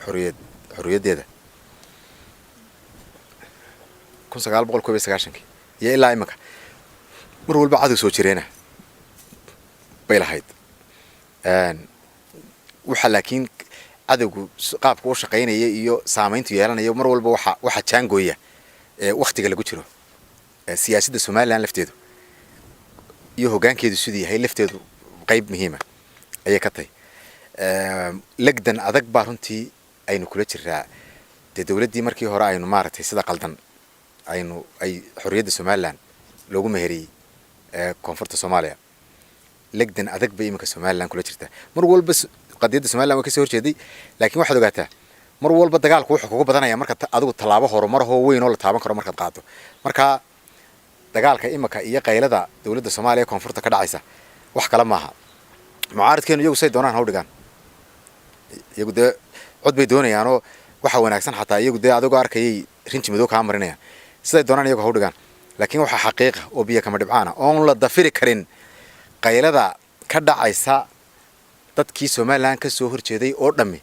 xorriyaddeeda 1999 iyo ilaa imika mar walba cadow soo jireena bay lahayd waxa laakiin cadowgu qaabka uu shaqeynaya iyo saameyntu yeelanayo mar walba waxa jaangooya waqtiga lagu jiro siyaasadda Soomaaliland lafteedu iyo hoggaankeedu sidii yahay lafteedu qayb muhiim ah ayay ka tahay lagdan adag baa runtii aynu kula jiraa dawladdii markii hore aynu maaragtay sida qaldan ay xorriyadda Soomaaliland loogu meheriyay koonfurta Soomaaliya lagdan adag bay imika Soomaaliland kula jirtaa mar walba qadiyadda Soomaaliland waa ka soo horjeeday laakiin waxaad ogaataa mar walba dagaalku wuxuu kugu badanaya marka adigu talaabo horumar weyn oo la taaban karo markaad qaado marka dagaalka imika iyo qaylada dawladda Soomaaliya koonfurta ka dhacaysa wax kala maaha mucaaradkeenu iyagu say doonaan hawdhigaan iyagu de cod bay doonayaan oo waxa wanaagsan xataa iyagu de adigu arkayay rinji madow ka marinayaan siday doonaan iyagu hawdhigaan laakiin waxa xaqiiqa oo biyo kama dhibcaana oon la dafiri karin qaylada ka dhacaysa dadkii Soomaaliland ka soo horjeeday oo dhami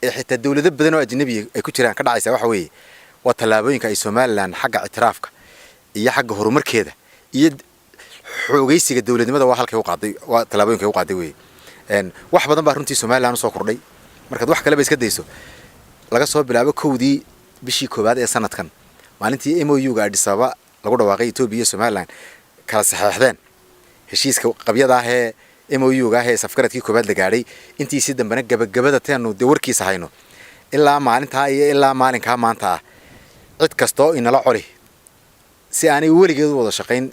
ee xitaa dawlado badan oo ajnabi ay ku jiraan ka dhacaysa waxa weeye waa talaabooyinka ay Soomaaliland xagga ictiraafka iyo xagga horumarkeeda iyo xoogaysiga dawladnimada waa halkay u qaaday waa talaabooyinka u qaaday weeye wax badan baa runtii Soomaaliland soo kordhay markaad wax kale ba iska dayso laga soo bilaabo kowdii bishii koobaad ee sanadkan maalintii MOU-ga Addis Ababa lagu dhawaaqay Itoobiya iyo Soomaaliland kala saxeexdeen heshiiska qabyada ah ee MOU-ga ah ee safgaradkii koobaad la gaadhay intii si dambana gabagabada teenu de warkiisa hayno ilaa maalinta iyo ilaa maalinka maanta cid kasto inala coli si aanay weligeed wada shaqeyn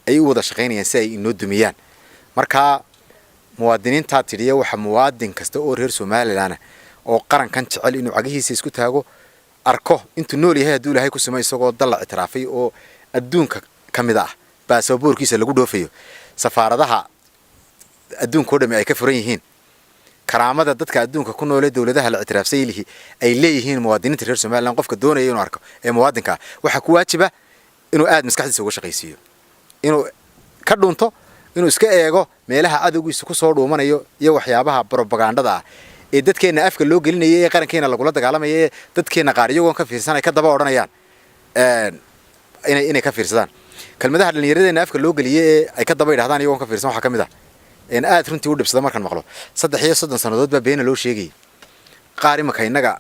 ay wada shaqeynayaan si ay inoo dumiyaan marka muwaadiniinta tiriya waxa muwaadin kasta oo reer Soomaaliland oo qarankan jecel inuu cagihiisa isku taago arko intuu nool yahay haduu Ilaahay ku sameeyo isagoo dal ictiraafay oo adduunka kamid ah baasaboorkiisa lagu dhoofayo safaaradaha adduunka oo dhami ay ka furan yihiin karaamada dadka adduunka ku nool ee dawladaha la ictiraafsay ay leeyihiin muwaadiniinta reer Soomaaliland qofka doonaya inuu arko ee muwaadinka waxa ku waajiba inuu aad maskaxdiisa uga shaqaysiyo inuu ka dhunto inuu iska eego meelaha cadowgiisa ku soo dhuumanayo iyo waxyaabaha propagandada ah ee dadkeena afka loo gelinayay ee qarankeena lagula dagaalamayay dadkeena qaar iyagoon ka fiirsan ay ka daba oranayaan inay ka fiirsadaan kalmadaha dhalinyaradeena afka loo geliyay ay ka daba yiraahdaan iyagoon ka fiirsan waxa kamid ah in aad runtii u dhibsada markan maqlo 3 sanadood baa been loo sheegay qaar imaka inaga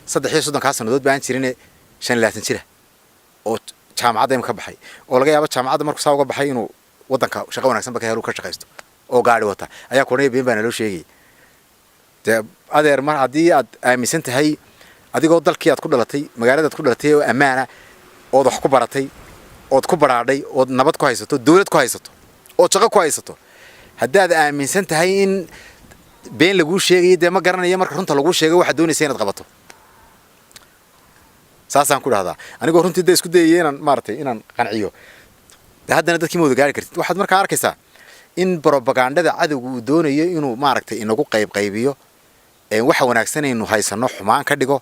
3 sanadood baan jirin 5 jira oo jaamacadda ka baxay oo laga yaabo jaamacadda markuu saa uga baxay inuu wadanka shaqo wanaagsan ka helo ka shaqeysto oo gaari wata ayaa koonay been baan loo sheegay adeer mar hadii aad aaminsan tahay adigoo dalkii aad ku dhalatay magaalada aad ku dhalatay oo amaana oo wax ku baratay oo ku baraadhay oo nabad ku haysato dawlad ku haysato oo shaqo ku haysato haddaad aaminsan tahay in been lagu sheegay de ma garanayo marka runta lagu sheegay waxa doonaysa inaad qabato saasaan ku dhahdaa anigoo runtii isku dayay inaan maartay inaan qanciyo haddana dadkii moodo gaari kartid waxaad markaa arkaysaa in propagandada cadowgu uu doonayo inuu maartay inagu qaybiyo waxa wanaagsan inuu haysano xumaan ka dhigo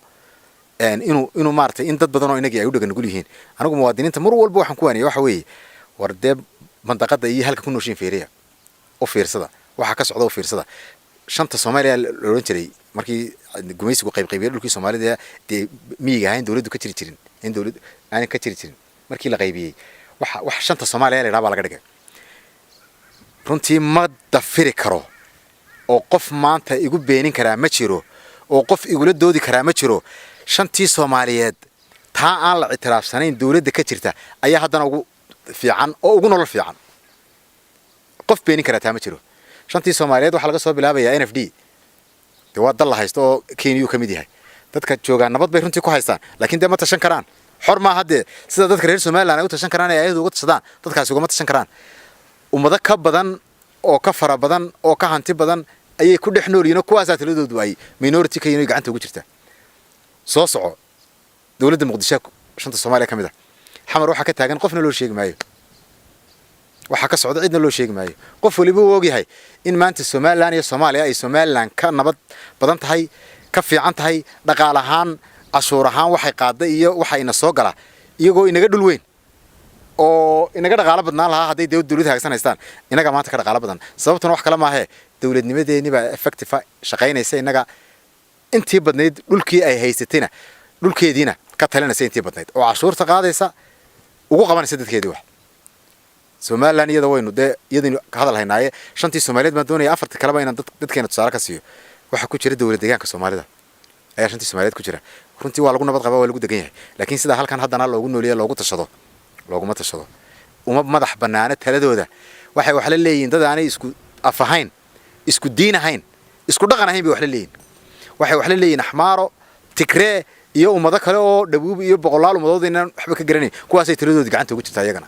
inuu maartay in dad badan oo inagii ay u dhagan nugul yihiin anigu muwaadiniinta mar walba waxaan ku waaniyaa waxa weeye war dee mandaqada iyo halka ku nooshiin feeriya oo fiirsada waxa ka socda oo fiirsada shanta Soomaaliya la oran jiray markii gumaysigu qaybiyay dhulkii Soomaalida ee miyiga ahayn dawladdu ka jiri jirin in dawladdu aan ka jiri jirin markii la qaybiyay wax shanta Soomaaliya la yiraahdo laga dhigay runtii ma dafiri karo oo qof maanta igu beenin kara ma jiro oo qof igula doodi kara ma jiro shantii Soomaaliyeed taa aan la ictiraafsanayn dawladda ka jirta ayaa haddana ugu fiican oo ugu nolol fiican qof beenin kara taa ma jiro shantii Soomaaliyeed waxa laga soo bilaabayaa NFD waa dal la haysto oo Kenya ka mid yahay dadka jooga nabad bay runtii ku haystaan laakiin de ma tashan karaan xor ma hadde sida dadka reer Soomaaliland ay u tashan karaan ay ayadu uga tashadaan dadkaas uga ma tashan karaan ummado ka badan oo ka fara badan oo ka hanti badan ayay ku dhex nool yihiin kuwaas taladoodu ay minority ka yihiin gacanta ugu jirta soo soco dawladda Muqdisho shanta Soomaaliya kamid ah xamar waxa ka taagan qofna loo sheegi maayo waxa ka socda cidna loo sheegi maayo qof waliba uu ogyahay in maanta Soomaaliland iyo Soomaaliya ay Soomaaliland ka nabad badan tahay ka fiican tahay dhaqaale ahaan cashuur ahaan waxay qaaday iyo waxayna soo gala iyagoo inaga dhul weyn oo inaga dhaqaale badnaan lahaa haday dawladdu hagaagsanaysan inaga maanta ka dhaqaale badan sababtuna wax kale ma aha dawladnimadeeni baa effective shaqeynaysa inaga intii badnayd dhulkii ay haysatayna dhulkeediina ka talinaysa intii badnayd oo cashuurta qaadaysa ugu qabanaysa dadkeedii wax Somaliland iyada waynu iyadii ka hadal haynaaye shantii Soomaaliyeed baan doonaya afarta kale ba inaan dadkeena tusaale ka siiyo waxa ku jira dawlad deegaanka Soomaalida ayaa shantii Soomaaliyeed ku jira runtii waa lagu nabad qabaa waa lagu degan yahay laakiin sida halkan haddana loogu nooliyo loogu tashado looguma tashado uma madax banaana taladooda waxay wax la leeyihiin dad aanay isku afahayn isku diin ahayn isku dhaqan ahayn bay wax la leeyihiin waxay wax la leeyihiin axmaaro tigree iyo ummado kale oo dhabuub iyo boqolaal ummadood inaan waxba ka garanay kuwaasay taladoodi gacanta ugu jirtaa iyagana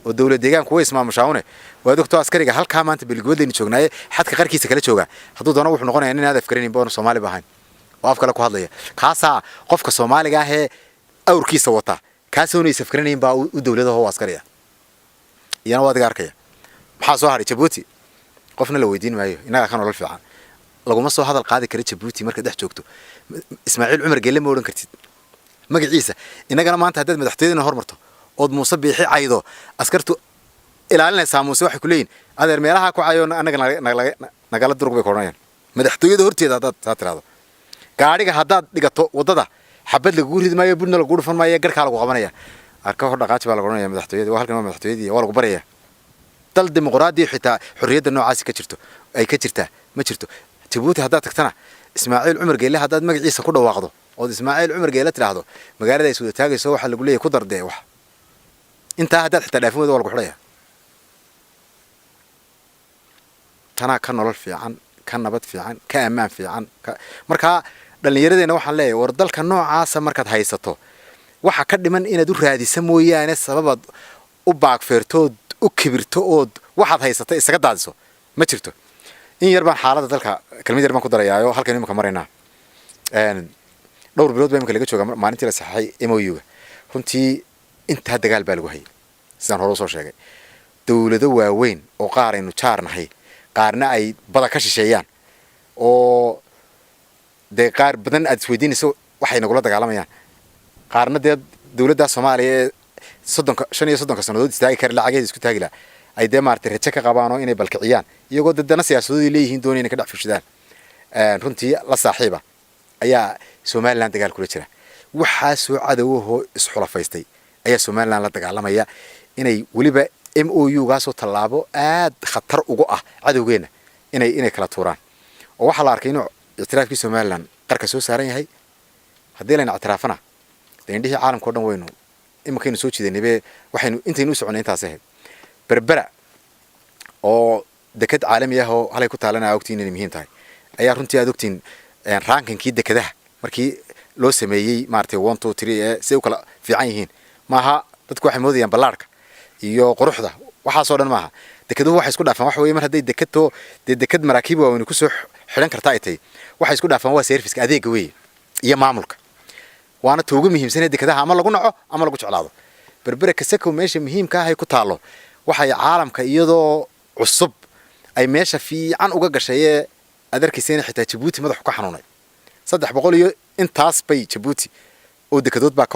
oo dawlad deegaanku way ismaamushaawne waa doctor askariga halka maanta bilgoodayni joognaaye xadka qarkiisa kala jooga hadduu doono wuxuu noqonayaa in aad afkarinin boona Soomaali baahan oo af kale ku hadlaya kaasa qofka Soomaaliga ah ee awrkiisa wata kaasoo is afkarinin baa u dawladaha oo askariya iyana waa adiga arkaya maxaa soo haray Djibouti qofna la weydiin maayo inaga kan nolol fiican laguma soo hadal qaadi kara Djibouti marka dhex joogto Ismaaciil Cumar Geelle ma oran kartid magaciisa inagana maanta haddaad madaxtooyada hormarto ood Muuse Biixi caydo askartu ilaalinaysa Muuse waxay ku leeyihiin adeer meelaha ku cayo anaga nagala durug bay koranayaan madaxtooyada horteeda haddaad tiraado gaariga haddaad dhigato wadada xabad lagu rid maayo budna lagu dhufan maayo garka lagu qabanaya arka hor dhaqaaji baa lagu oranaya madaxtooyada waa halkan madaxtooyadii waa lagu baraya dal dimuqraadi xitaa xorriyadda noocaas ka jirto ay ka jirtaa ma jirto Djibouti haddaad tagtana Ismaaciil Cumar Geelle haddaad magaciisa ku dhawaaqdo oo Ismaaciil Cumar Geelle tiraahdo magaalada ay soo taagayso waxa lagu leeyahay ku dardee wax inta haddaad xitaa dhaafin waa lagu xidhaya tana ka nolol fiican ka nabad fiican ka ammaan fiican marka dhalinyaradeenna waxaan leeyahay war dalka noocaas markaad haysato waxa ka dhiman inaad u raadiso mooyaane sababad u baaqfeertood u kibirto oo waxaad haysatay isaga daadiso ma jirto in yar baan xaaladda dalka kalmid yar baan ku darayaayo halkan imika marayna dhowr bilood baa imika laga jooga maalintii la saxay MOU-ga runtii inta dagaal baa lagu hayay sidaan hore soo sheegay dawlado waaweyn oo qaar aynu jaarnahay qaarna ay bada ka shisheeyaan oo qaar badan aad isweydiinayso waxay nagula dagaalamayaan qaarna dawladda Soomaaliya 35 sanadood istaagi kar lacageed isku taagi la ay maartay rajo ka qabaan oo inay balkiciyaan iyagoo dadana siyaasadoodii leeyihiin doonayna ka dhex fushadaan runtii la saaxiiba ayaa Somaliland dagaal kula jira waxa soo cadawoo isxulafaystay ayaa Somaliland la dagaalamaya inay waliba MOU gaasoo talaabo aad khatar ugu ah cadawgeena inay kala tuuraan oo waxa la arkay inuu ictiraafkii Somaliland qarka soo saaran yahay haddii la ictiraafana indhihii caalamka oo dhan weynu imkaynu soo jiidanaybe waxaynu intaynu soconay intaas ahayd berbera oo dekad caalami ah oo halay ku taalanaa ogtiin inay muhiim tahay ayaa runtii aad ogtiin rankinkii dekadaha markii loo sameeyay maartay 1 2 3 ee si kala fiican yihiin maaha dadku waxay moodayaan ballaarka iyo quruxda waxa soo dhan maaha dekeduhu waxay isku dhaafaan wax weeye mar haday deketo dekad maraakiib waa inuu ku soo xiran kartaa ay tahay waxay isku dhaafaan waa service adeega weeye iyo maamulka waana toogu muhiimsan dekadaha ama lagu naco ama lagu jeclaado berbera kasako meesha muhiimka ah ay ku taalo waxay caalamka iyadoo cusub ay meesha fiican uga gashay adarkiisina xitaa Djibouti madax ku xanuunay 300 iyo intaas bay Djibouti oo dekadood baa